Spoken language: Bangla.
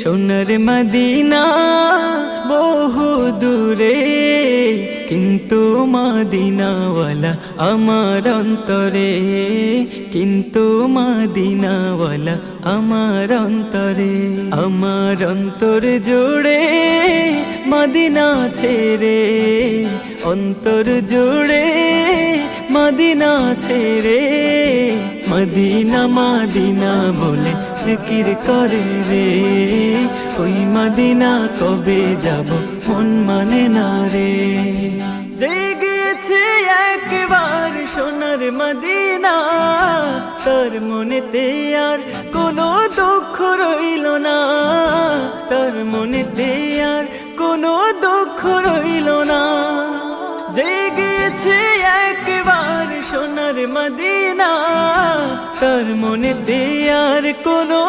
সোনার মদিনা বহু দূরে, কিন্তু মদিনাওয়ালা আমার অন্তরে, কিন্তু মদিনাওয়ালা আমার অন্তরে। আমার অন্তর জুড়ে মদিনা ছেড়ে, অন্তর জুড়ে মদিনা ছেড়ে, মদিনা মদিনা বলে জিকির করে রে। ওই মদিনা কবে যাব মন মানে না রে। জেগেছে একবার সোনার মদিনা, তার মনেতে আর কোনো দুঃখ রইল না, তার মনেতে আর কোনো দুঃখ রইল না। জেগেছে একবার সোনার মদিনা, তার মনেতে আর কোনো